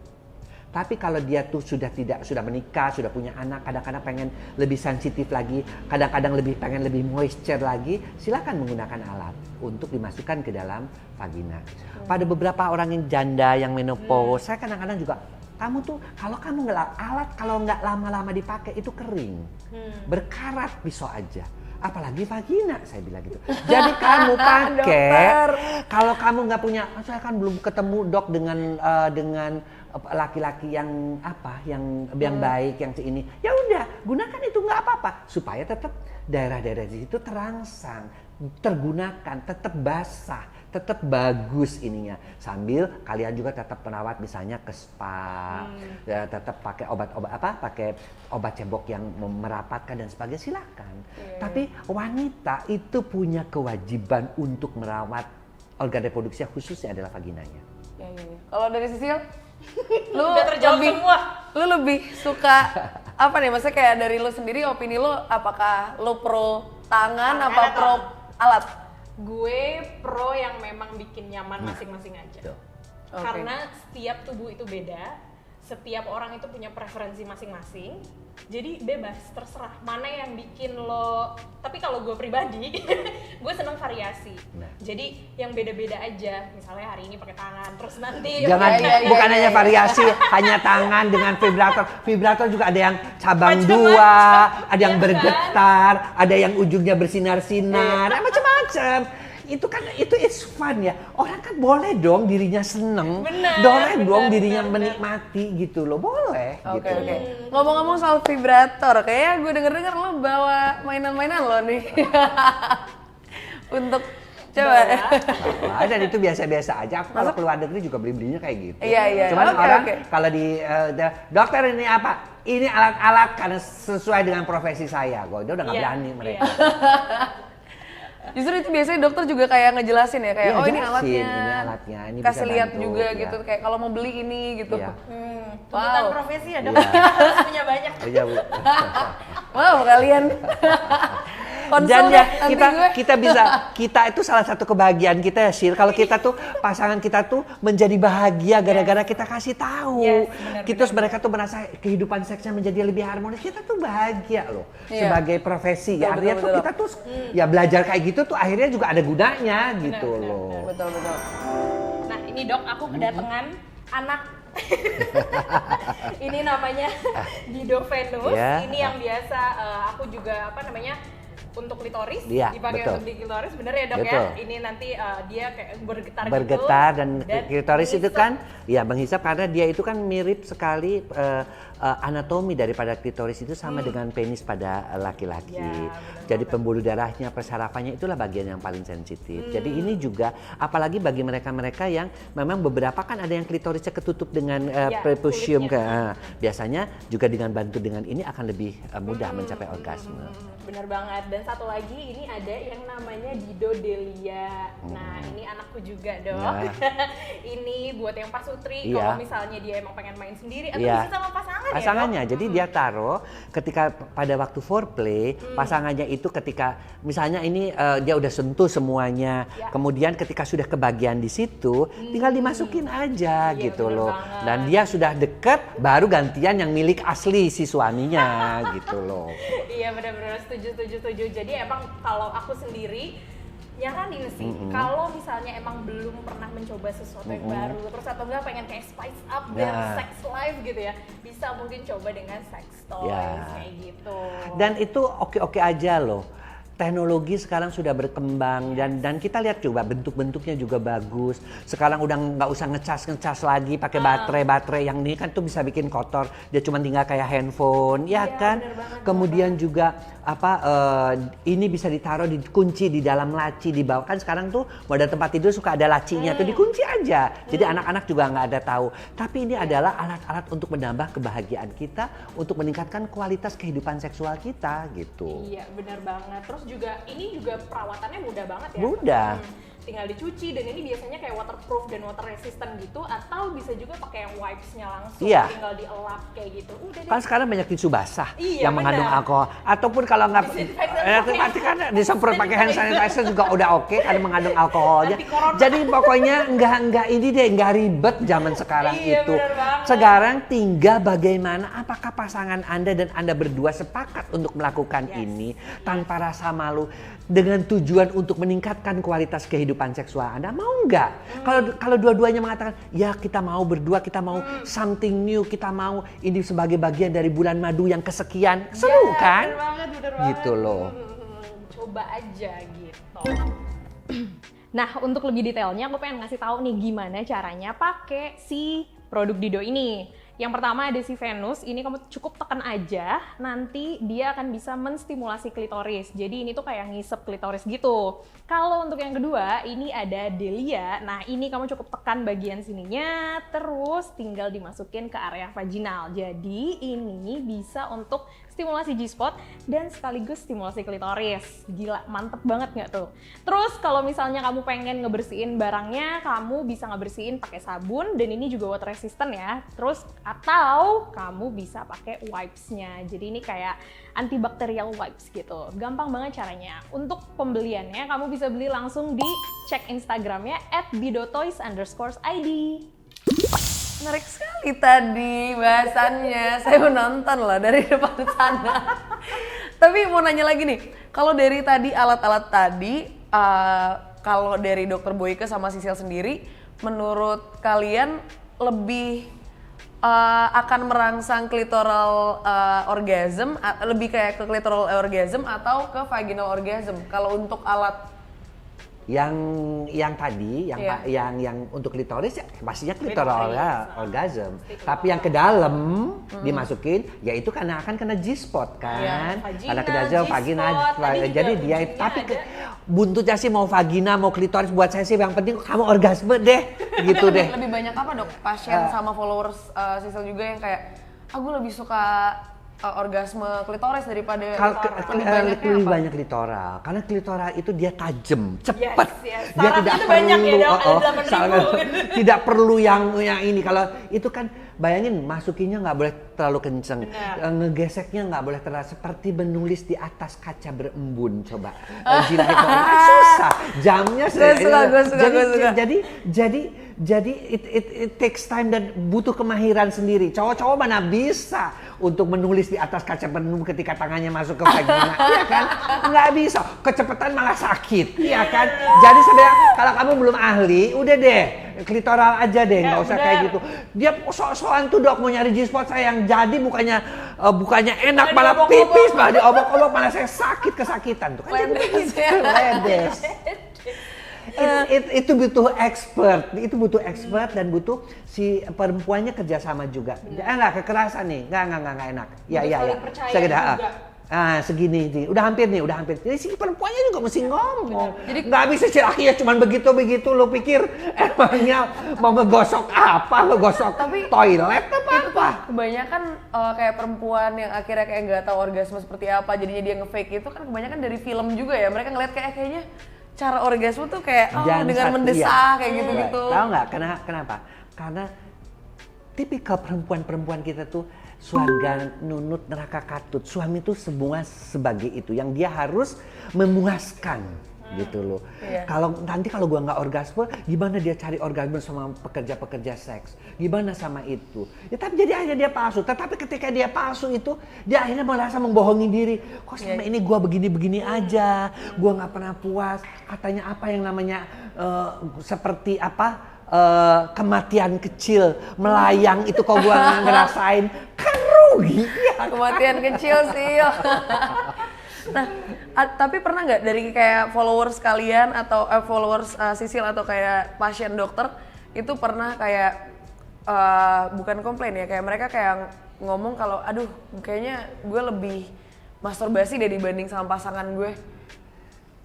Tapi kalau dia tuh sudah menikah, sudah punya anak, kadang-kadang pengen lebih sensitif lagi, kadang-kadang pengen lebih moisture lagi, silakan menggunakan alat untuk dimasukkan ke dalam vagina. Pada beberapa orang yang janda, yang menopause, saya kadang-kadang juga, kamu tuh kalau nggak lama-lama dipakai itu kering, berkarat pisau aja. Apalagi vagina, saya bilang gitu. Jadi kamu pakai, kalau kamu nggak punya, saya kan belum ketemu dok dengan laki-laki yang baik, yang ini. Ya udah, gunakan itu nggak apa-apa supaya tetap daerah-daerah di situ terangsang, tergunakan, tetap basah, tetap bagus ininya. Sambil kalian juga tetap merawat misalnya ke spa, ya, tetap pakai pakai obat cebok yang merapatkan dan sebagainya, silakan. Tapi wanita itu punya kewajiban untuk merawat organ reproduksi khususnya adalah vaginanya. Iya. Kalau dari Sisil, lu Udah terjawab semua. Lu lebih suka apa nih? Maksudnya kayak dari lu sendiri, opini lu apakah lu pro tangan apa pro alat? Gue pro yang memang bikin nyaman masing-masing aja. Karena setiap tubuh itu beda, setiap orang itu punya preferensi masing-masing. Jadi bebas, terserah mana yang bikin lo. Tapi kalau gue pribadi, gue seneng variasi. Jadi yang beda-beda aja. Misalnya hari ini pakai tangan, terus nanti bukan hanya variasi, hanya tangan dengan vibrator. Vibrator juga ada yang cabang Macem-macem. dua, ada yang Ya bergetar, ada yang ujungnya bersinar-sinar, macam-macam. Itu is fun ya. Orang kan boleh dong dirinya seneng, boleh dong dirinya menikmati gitu loh, boleh. Oke. Ngomong-ngomong soal vibrator, kayaknya gue denger-denger lo bawa mainan-mainan lo nih. untuk coba. Wah, dan itu biasa-biasa aja. Aku kalau keluar negeri juga beli-belinya kayak gitu. Iya. Cuman Oke, orang oke. kalau di dokter ini apa? Ini alat-alat karena sesuai dengan profesi saya. Gue udah nggak Iya, berani mereka. Justru itu biasanya dokter juga kayak ngejelasin ya, kayak Iya, oh ini jelasin, alatnya, ini alatnya, ini kasih bisa lihat bantu, juga ya. gitu, kayak kalau mau beli ini gitu. Iya. Tuntutan Wow. profesi ya dok, Iya. harus punya banyak. Oh, iya, Bu. Wow kalian. Konsul Dan deh, ya nanti gue. kita itu salah satu kebahagiaan kita ya Sir. Kalau kita tuh pasangan kita tuh menjadi bahagia gara-gara kita kasih tahu. Yes, benar, Terus mereka tuh merasa kehidupan seksnya menjadi lebih harmonis. Kita tuh bahagia loh Iya. sebagai profesi. Ya, Betul, artinya betul, tuh kita tuh ya belajar kayak gitu tuh akhirnya juga ada gunanya gitu benar, loh. Betul. Nah ini dok, aku kedatangan anak. Ini namanya Dido Venus. Ya. Ini yang biasa aku juga apa namanya untuk klitoris, Iya, dipakai betul. untuk di klitoris, bener ya dok Betul. ya? Ini nanti dia kayak bergetar, Bergetar gitu, dan klitoris itu menghisap. kan ya menghisap karena dia itu kan mirip sekali anatomi daripada klitoris itu sama dengan penis pada laki-laki. Ya, benar Jadi pembuluh darahnya, persarafannya itulah bagian yang paling sensitif. Jadi ini juga apalagi bagi mereka-mereka yang memang beberapa kan ada yang klitorisnya ketutup dengan Ya, prepucium kulitnya. biasanya juga dengan bantu dengan ini akan lebih mudah mencapai orgasme. Bener banget. Dan satu lagi ini ada yang namanya Dido Delia. Nah ini anakku juga dok. Nah. Ini buat yang pasutri, Iya. kalau misalnya dia emang pengen main sendiri atau Iya. bisa sama pasangan Pasangannya, ya dok? jadi dia taruh ketika pada waktu foreplay, pasangannya itu ketika misalnya ini dia udah sentuh semuanya, Ya. kemudian ketika sudah kebagian di situ, tinggal dimasukin aja Iya, gitu bener loh. banget. Dan dia sudah deket, baru gantian yang milik asli si suaminya gitu loh. Iya benar-benar setuju. Jadi emang kalau aku sendiri nyaranin sih, kalau misalnya emang belum pernah mencoba sesuatu yang baru, terus atau enggak pengen kayak spice up their Nah. sex life gitu ya, bisa mungkin coba dengan sex toys Ya. kayak gitu. Dan itu oke-oke aja loh. Teknologi sekarang sudah berkembang dan kita lihat juga bentuk-bentuknya juga bagus. Sekarang udah nggak usah ngecas lagi pakai baterai yang ini kan tuh bisa bikin kotor. Dia cuma tinggal kayak handphone, ya Iya, kan? bener banget, Kemudian juga ini bisa ditaruh dikunci di dalam laci di bawah. Kan sekarang tuh pada tempat tidur suka ada lacinya tuh dikunci aja. Jadi anak-anak juga nggak ada tahu. Tapi ini adalah alat-alat untuk menambah kebahagiaan kita, untuk meningkatkan kualitas kehidupan seksual kita gitu. Iya benar banget. Terus juga ini juga perawatannya mudah banget ya. Mudah. Tinggal dicuci dan ini biasanya kayak waterproof dan water resistant gitu, atau bisa juga pakai yang wipes-nya langsung, Iya. tinggal dielap kayak gitu. Udah deh. Kan sekarang banyak tisu basah Iya, yang mengandung benar. alkohol. Ataupun kalau nggak, Disinfektan nanti kan disemprot pakai hand sanitizer juga udah oke, karena mengandung alkoholnya. Anti corona. Jadi pokoknya nggak ini deh, nggak ribet zaman sekarang Iya, itu. benar banget. Sekarang tinggal bagaimana apakah pasangan Anda dan Anda berdua sepakat untuk melakukan Yes. ini tanpa rasa malu dengan tujuan untuk meningkatkan kualitas kehidupan seksual Anda. Mau nggak? Kalau dua-duanya mengatakan ya kita mau berdua, kita mau something new, kita mau ini sebagai bagian dari bulan madu yang kesekian, seru Ya, kan? bener banget. Gitu loh. Coba aja gitu. Nah, untuk lebih detailnya aku pengen ngasih tahu nih gimana caranya pakai si produk Dido ini. Yang pertama ada si Venus, ini kamu cukup tekan aja, nanti dia akan bisa menstimulasi klitoris. Jadi ini tuh kayak ngisep klitoris gitu. Kalau untuk yang kedua, ini ada Delia. Nah ini kamu cukup tekan bagian sininya, terus tinggal dimasukin ke area vaginal. Jadi ini bisa untuk stimulasi G-spot dan sekaligus stimulasi klitoris. Gila, mantep banget nggak tuh? Terus kalau misalnya kamu pengen ngebersihin barangnya, kamu bisa ngebersihin pakai sabun dan ini juga water resistant ya. Terus atau kamu bisa pakai wipes-nya. Jadi ini kayak antibacterial wipes gitu. Gampang banget caranya. Untuk pembeliannya kamu bisa beli langsung di cek Instagramnya @bidotoys_id. Menarik sekali tadi bahasannya. Saya menonton loh dari depan sana. Tapi mau nanya lagi nih, kalau dari tadi alat-alat tadi, kalau dari Dr. Boyke sama Sisil sendiri, menurut kalian lebih akan merangsang clitoral orgasm, lebih kayak ke clitoral orgasm atau ke vaginal orgasm? Kalau untuk alat Yang tadi, yang untuk klitoris ya pastinya klitoral orgasm. Tapi yang ke dalam dimasukin, ya itu karena akan kena G-spot kan. Karena ke dalam vagina. Jadi dia tapi buntutnya sih mau vagina mau klitoris buat saya sih yang penting kamu orgasme deh, gitu deh. Lebih banyak apa dok? Pasien sama followers Sisil juga yang kayak, aku lebih suka orgasme klitoris daripada lebih banyak klitoral karena klitoral itu dia tajam, cepat. Yes. Dia tidak itu perlu banyak ya, ada 8.000. Tidak perlu yang ini. Kalau itu kan bayangin masukinnya nggak boleh terlalu kenceng, ngegeseknya nggak boleh terlalu seperti menulis di atas kaca berembun. Coba jilat itu susah, jamnya gue suka. Jadi it takes time dan butuh kemahiran sendiri. Cowok-cowok mana bisa untuk menulis di atas kaca berembun ketika tangannya masuk ke vagina, iya kan? Nggak bisa, kecepatan malah sakit, iya kan? Jadi sebenarnya kalau kamu belum ahli, udah deh klitoral aja deh, nggak usah kayak gitu. Dia sok-sokan tuh dok mau nyari G-spot saya yang jadi bukannya enak malah pipis malah diobok-obok malah saya sakit kesakitan tuh. Ledes. Itu butuh expert dan butuh si perempuannya kerjasama juga. Enggak kekerasan nih, enggak enak. Ya. Segini nih, udah hampir. Jadi si perempuannya juga mesti ngomong. Jadi nggak bisa si lakinya cuma begitu. Lo pikir emangnya mau ngegosok apa? Ngegosok toilet apa? Kebanyakan kayak perempuan yang akhirnya kayak nggak tahu orgasme seperti apa, jadinya dia nge-fake itu kan kebanyakan dari film juga ya. Mereka ngeliat kayaknya cara orgasme tuh kayak dengan mendesak kayak gitu-gitu. Tahu nggak kenapa? Karena tipikal perempuan kita tuh surga nunut neraka katut. Suami tuh semua sebagai itu yang dia harus memuaskan gitu loh. Kalau gua nggak orgasme, gimana dia cari orgasme sama pekerja seks? Gimana sama itu? Ya tapi jadi akhirnya dia palsu. Tetapi ketika dia palsu itu, dia akhirnya merasa membohongi diri. Kok selama ini gua begini-begini aja, gua nggak pernah puas. Katanya apa yang namanya seperti apa? Kematian kecil melayang itu kok gua nggak ngerasain, kan rugi ya. Kematian kecil sih. Nah, tapi pernah nggak dari kayak followers kalian atau followers Sisil atau kayak pasien dokter itu pernah kayak bukan komplain ya, kayak mereka kayak ngomong kalau aduh kayaknya gue lebih masturbasi deh dibanding sama pasangan gue.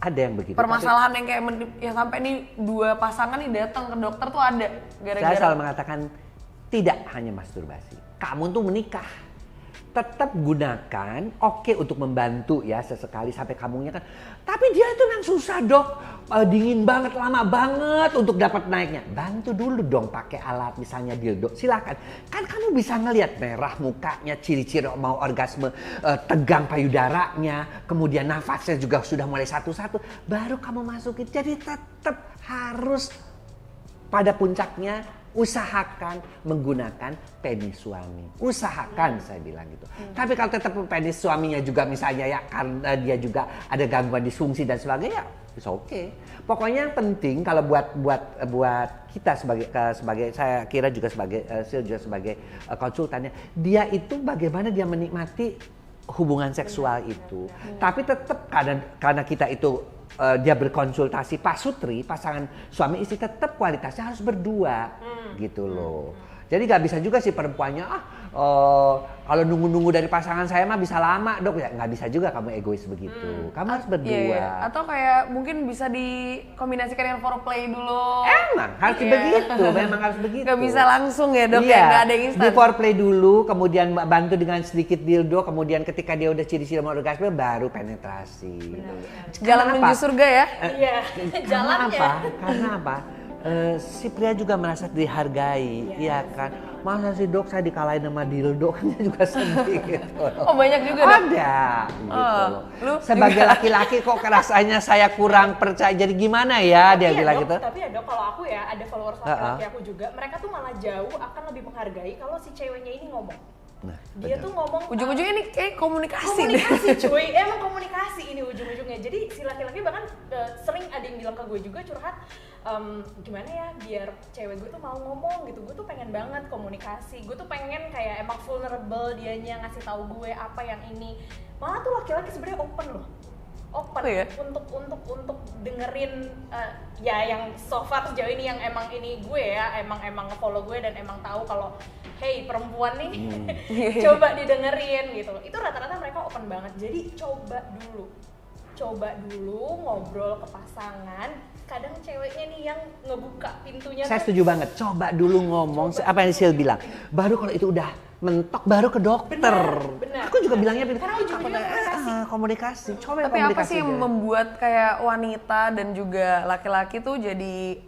Ada yang begitu. Permasalahan yang kayak ya sampai nih dua pasangan nih datang ke dokter tuh ada gara-gara. Saya selalu mengatakan tidak hanya masturbasi. Kamu tuh menikah, tetap gunakan untuk membantu ya sesekali sampai kamunya kan. Tapi dia itu yang susah dok, dingin banget, lama banget untuk dapat naiknya. Bantu dulu dong pakai alat misalnya dildo, silakan. Kan kamu bisa ngelihat merah mukanya, ciri-ciri mau orgasme, tegang payudaranya, kemudian nafasnya juga sudah mulai satu-satu. Baru kamu masukin. Jadi tetap harus pada puncaknya usahakan menggunakan penis suami. Usahakan saya bilang gitu. Tapi kalau tetap penis suaminya juga misalnya ya karena dia juga ada gangguan disfungsi dan sebagainya, it's okay. Pokoknya yang penting kalau buat kita sebagai saya kira juga sebagai konsultannya, dia itu bagaimana dia menikmati hubungan seksual itu. Tapi tetap karena kita itu dia berkonsultasi pasutri, pasangan suami istri, tetap kualitasnya harus berdua gitu loh. Jadi gak bisa juga si perempuannya kalau nunggu-nunggu dari pasangan saya mah bisa lama dok, ya nggak bisa juga kamu egois begitu. Kamu harus berdua. Iya. Atau kayak mungkin bisa dikombinasikan dengan foreplay dulu. Emang harus begitu, memang harus begitu. Gak bisa langsung ya dok, ya nggak ada yang instan. Di foreplay dulu, kemudian bantu dengan sedikit dildo, kemudian ketika dia udah ciri-ciri mau orgasme baru penetrasi. Jalan menuju surga ya? Iya. Jalannya. Karena apa? Si pria juga merasa dihargai, iya kan? Masa sih dok saya dikalahin sama dildo, kan dia juga sedih gitu. Oh banyak juga dok? Ada gitu. Sebagai laki-laki kok rasanya saya kurang percaya, jadi gimana ya dia bilang gitu. Tapi ya dok, kalau aku ya ada followers laki-laki aku juga, mereka tuh malah jauh akan lebih menghargai kalau si ceweknya ini ngomong. Nah, dia tuh ngomong ujung-ujungnya ini kayak komunikasi cuy, emang komunikasi ini ujung-ujungnya. Jadi si laki-laki bahkan sering ada yang bilang ke gue juga curhat, gimana ya biar cewek gue tuh mau ngomong gitu. Gue tuh pengen banget komunikasi, gue tuh pengen kayak emang vulnerable dianya ngasih tahu gue apa yang ini. Malah tuh laki-laki sebenarnya open loh. open Oh, iya? untuk dengerin ya yang so far sejauh ini yang emang ini gue ya emang follow gue dan emang tahu kalau hey perempuan nih coba didengerin gitu. Itu rata-rata mereka open banget. Jadi coba dulu ngobrol ke pasangan. Kadang ceweknya nih yang ngebuka pintunya. Saya setuju banget. Coba dulu ngomong apa yang Sil bilang. Baru kalau itu udah mentok baru ke dokter. Benar. Aku juga bilangnya Karena ujung-ujungnya komunikasi. Coba Tapi komunikasi apa sih yang aja. membuat kayak wanita dan juga laki-laki tuh jadi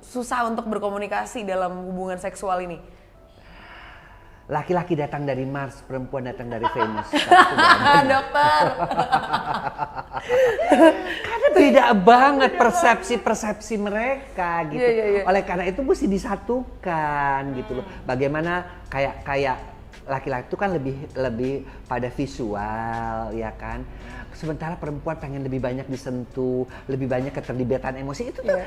susah untuk berkomunikasi dalam hubungan seksual ini? Laki-laki datang dari Mars, perempuan datang dari Venus. Dokter. Karena beda banget persepsi mereka gitu. Iya. Oleh karena itu mesti disatukan gitu loh. Bagaimana kayak laki-laki itu kan lebih pada visual ya kan. Sementara perempuan pengen lebih banyak disentuh, lebih banyak keterlibatan emosi itu tuh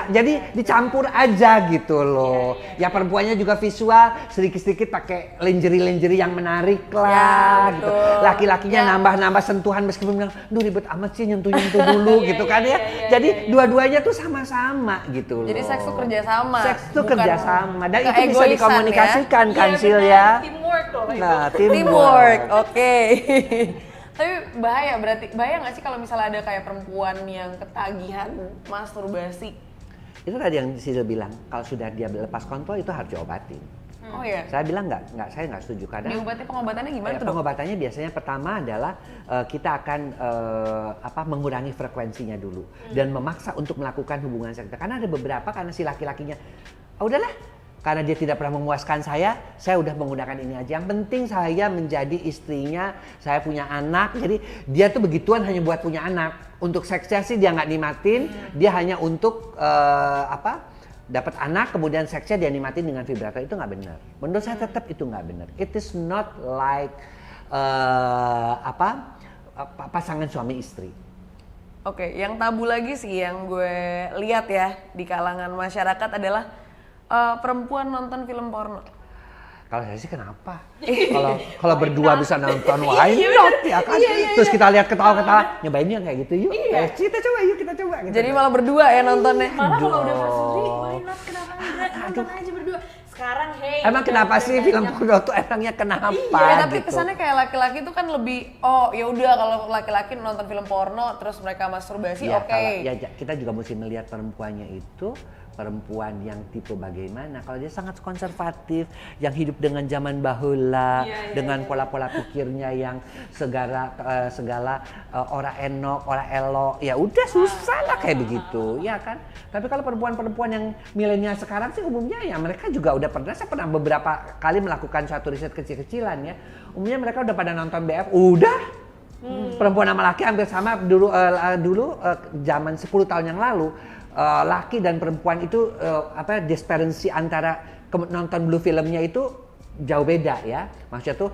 jadi dicampur aja gitu loh. Ya perempuannya juga visual, sedikit-sedikit pakai lingerie yang menarik lah gitu. Laki-lakinya nambah sentuhan meskipun bilang, "Duh ribet amat sih nyentuh dulu" gitu kan ya. Jadi dua-duanya tuh sama-sama gitu loh. Jadi seks tuh kerjasama. Seks tuh kerjasama dan itu bisa keegoisan dikomunikasikan Iya, kan Sil benar. ya. Teamwork loh itu. Nah, Teamwork, oke. Tapi bahaya nggak sih kalau misalnya ada kayak perempuan yang ketagihan masturbasi? Itu tadi yang Sil bilang, kalau sudah dia lepas kontrol itu harus diobatin. Oh iya. Saya bilang saya nggak setuju karena Diobati pengobatannya gimana tuh, Dok? pengobatannya biasanya pertama adalah kita akan mengurangi frekuensinya dulu dan memaksa untuk melakukan hubungan seks. Karena ada beberapa karena si laki-lakinya, udahlah, karena dia tidak pernah memuaskan saya udah menggunakan ini aja. Yang penting saya menjadi istrinya, saya punya anak. Jadi dia tuh begituan hanya buat punya anak. Untuk seksnya sih dia nggak nikmatin, dia hanya untuk dapat anak, kemudian seksnya dia nikmatin dengan vibrator. Itu nggak benar. Menurut saya tetap itu nggak benar. It is not like pasangan suami istri. Oke, yang tabu lagi sih yang gue lihat ya di kalangan masyarakat adalah perempuan nonton film porno. Kalau saya sih kenapa? Kalau berdua bisa nonton why not ya kan? Terus kita lihat ketawa-ketawa, nyobain yang kayak gitu yuk. Kita coba gitu. Jadi malah berdua ya nontonnya. Malah kalau udah bersendiri, why not? Kenapa enggak? Nonton aja berdua. Sekarang Emang kenapa sih film porno tuh emangnya kenapa? Ya, tapi gitu. kesannya kayak laki-laki tuh kan lebih ya udah kalau laki-laki nonton film porno terus mereka masturbasi Ya, oke. kita juga mesti melihat perempuannya itu perempuan yang tipe bagaimana. Kalau dia sangat konservatif, yang hidup dengan zaman bahula, dengan pola-pola pikirnya yang segala ora enok, ora elok, ya udah susah lah kayak begitu, ya kan. Tapi kalau perempuan-perempuan yang milenial sekarang sih umumnya ya mereka juga udah saya pernah beberapa kali melakukan suatu riset kecil-kecilan ya. Umumnya mereka udah pada nonton BF, udah. Perempuan sama laki hampir sama dulu zaman 10 tahun yang lalu. Laki dan perempuan itu disparity antara nonton blue filmnya itu jauh beda ya. Maksudnya tuh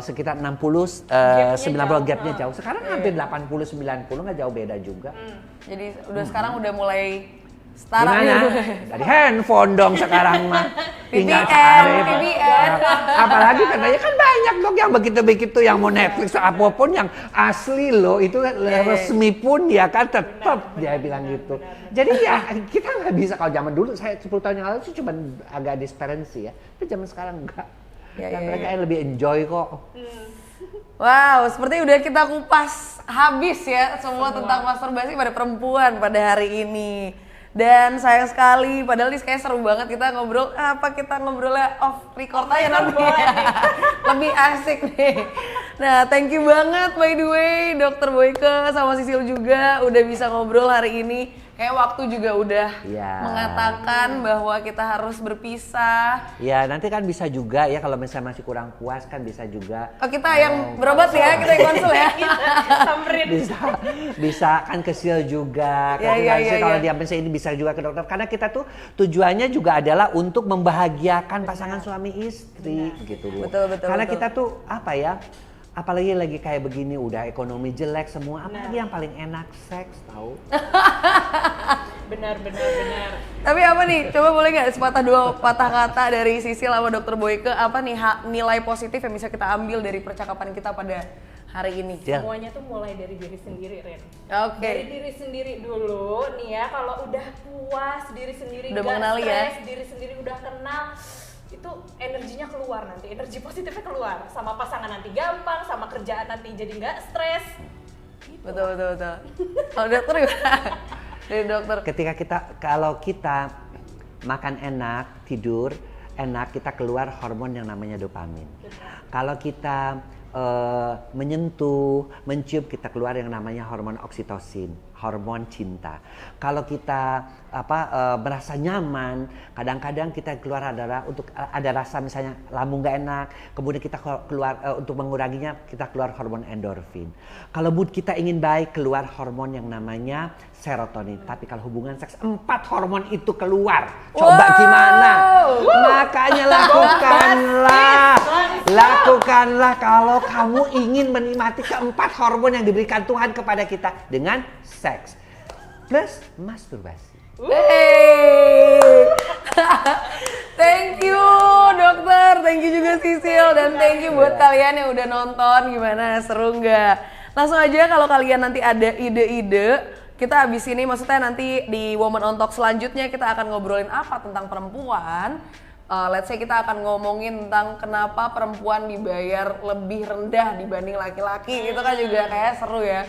sekitar 60 90 gapnya jauh. Sekarang hampir 80 90 nggak jauh beda juga. Jadi sekarang udah mulai setara Gimana? gitu. Dari handphone dong sekarang mah. Tinggal VPN. Apalagi katanya kan banyak dong yang begitu-begitu yang mau Netflix apapun yang asli loh itu resmi pun ya kan tetap dia bilang gitu. Jadi ya kita nggak bisa kalau zaman dulu saya 10 tahun yang lalu sih cuma agak disparency ya. Tapi zaman sekarang enggak. Dan mereka yang lebih enjoy kok. Wow, seperti udah kita kupas habis ya semua tentang masturbasi pada perempuan pada hari ini. Dan sayang sekali, padahal ini kayak seru banget kita ngobrol, kita ngobrolnya off record aja nanti. Lebih asik nih. Nah, thank you banget by the way Dr. Boyke sama Sisil juga udah bisa ngobrol hari ini. Kayak waktu juga udah mengatakan bahwa kita harus berpisah. Ya nanti kan bisa juga ya kalau misalnya masih kurang puas kan bisa juga. Oh kita yang berobat ya, kita yang konsul ya. Samperin. Bisa kan ke Sil juga. Kalau dia misalnya ini bisa juga ke dokter. Karena kita tuh tujuannya juga adalah untuk membahagiakan pasangan suami istri gitu loh. Betul. Karena kita tuh apalagi lagi kayak begini udah ekonomi jelek semua, apalagi yang paling enak seks tahu. Benar. Tapi apa nih? Coba boleh nggak sepatah patah kata dari Sisil sama Dr. Boyke apa nih nilai positif yang bisa kita ambil dari percakapan kita pada hari ini? Sil. Semuanya tuh mulai dari diri sendiri, Rin. Oke. Dari diri sendiri dulu nih ya, kalau udah puas diri sendiri, Udah gak mengenali ya? stres, diri sendiri udah kenal, itu energinya keluar nanti, energi positifnya keluar. Sama pasangan nanti gampang, sama kerjaan nanti jadi nggak stres. Gitu. Betul. Kalau dokter gimana? Dari dokter. Kalau kita makan enak, tidur enak, kita keluar hormon yang namanya dopamin. Kalau kita menyentuh, mencium, kita keluar yang namanya hormon oksitosin, hormon cinta. Kalau kita merasa nyaman, kadang-kadang kita keluar adalah untuk ada rasa misalnya lambung gak enak, kemudian kita keluar untuk menguranginya kita keluar hormon endorfin. Kalau mood kita ingin baik, keluar hormon yang namanya serotonin. Tapi kalau hubungan seks 4 hormon itu keluar. Coba gimana? Makanya lakukanlah kalau kamu ingin menikmati keempat hormon yang diberikan Tuhan kepada kita dengan seks plus masturbasi. Hey. Thank you dokter, thank you juga Sisil, dan thank you buat kalian yang udah nonton. Gimana, seru nggak? Langsung aja kalau kalian nanti ada ide-ide, kita abis ini maksudnya nanti di Woman on Talk selanjutnya kita akan ngobrolin apa tentang perempuan. Let's say kita akan ngomongin tentang kenapa perempuan dibayar lebih rendah dibanding laki-laki, itu kan juga kayak seru ya.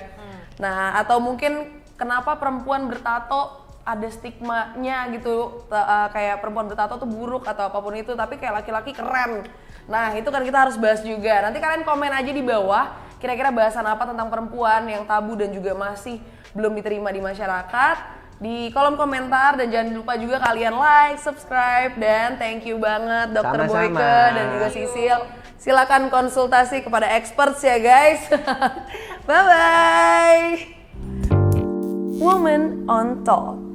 Nah, atau mungkin kenapa perempuan bertato ada stigmanya gitu, kayak perempuan bertato tuh buruk atau apapun itu, tapi kayak laki-laki keren. Nah, itu kan kita harus bahas juga. Nanti kalian komen aja di bawah, kira-kira bahasan apa tentang perempuan yang tabu dan juga masih belum diterima di masyarakat di kolom komentar, dan jangan lupa juga kalian like, subscribe, dan thank you banget Dr. Sama-sama. Boyke dan juga Sisil. Silakan konsultasi kepada experts ya guys. Bye bye. Woman on Talk.